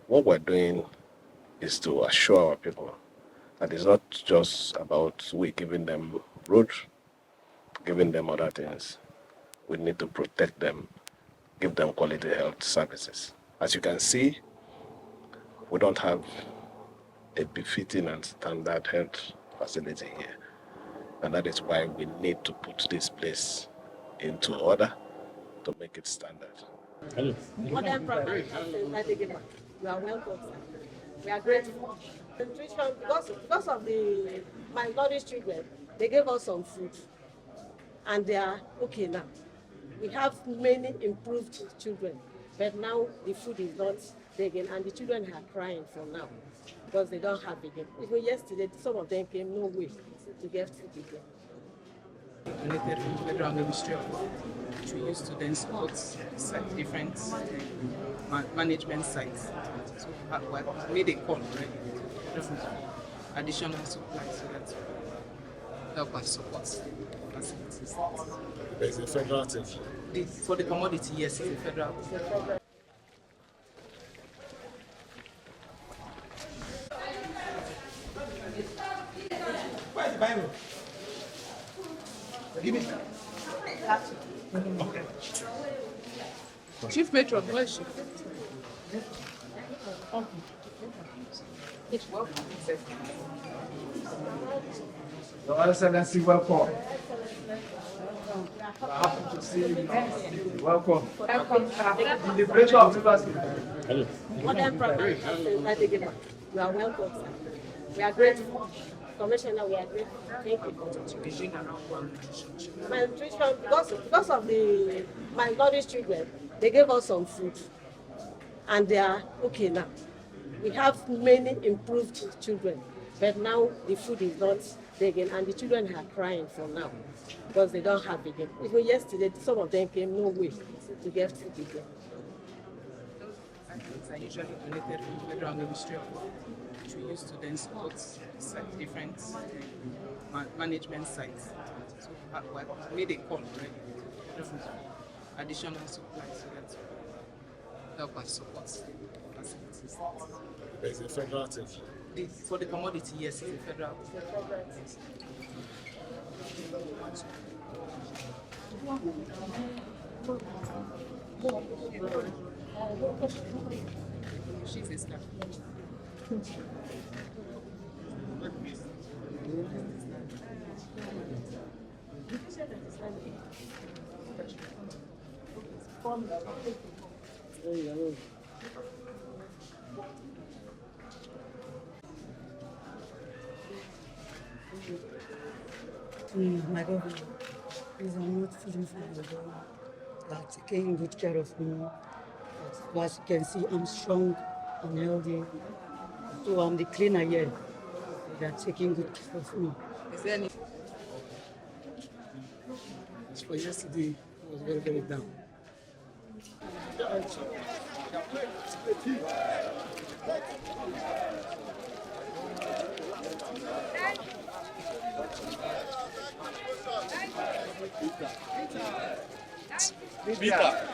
What we're doing is to assure our people that it's not just about we giving them road, giving them other things. We need to protect them, give them quality health services. As you can see, we don't have a befitting and standard health facility here. And that is why we need to put this place into order to make it standard. Modern primary Degema. You are welcome, sir. We are grateful. Nutrition, because of the malnourished children, they gave us some food, and they are okay now. We have many improved children, but now the food is not there again, and the children are crying for now because they don't have it again. Even yesterday, some of them came no way to get food again. Donated from the Federal Ministry of Health, which we use to then support different management sites. So we made a call already for additional supplies so that help us support facilities. There's a federal thing. For the commodity, yes, it's a federal. Where's the Bible? Give me. Okay. Chief Matron, where is she? Your Excellency, welcome. Happy to see you. Welcome. In the pleasure of Rivers. Modern primary Degema. You are welcome, sir. We are grateful. Commissioner, we are grateful. Thank you. Malnutrition, because of the malnourished children, they gave us some food, and they are okay now. We have many improved children, but now the food is not there again, and the children are crying for now because they don't have it again. Even yesterday, some of them came no way to get food again. These are usually donated from the Federal Ministry of Health, which we use to then support different management sites. So we made a call already for additional supplies so that help us support facilities. There's a federal thing. For the commodity, yes, it's a federal. She's a staff. My governor, please, I'm not feeling fine at all. Like taking good care of me. As you can see, I'm strong, I'm healthy. So I'm the cleaner here. They're taking good care of me. Is there any? As for yesterday, I was very, very down. Peter.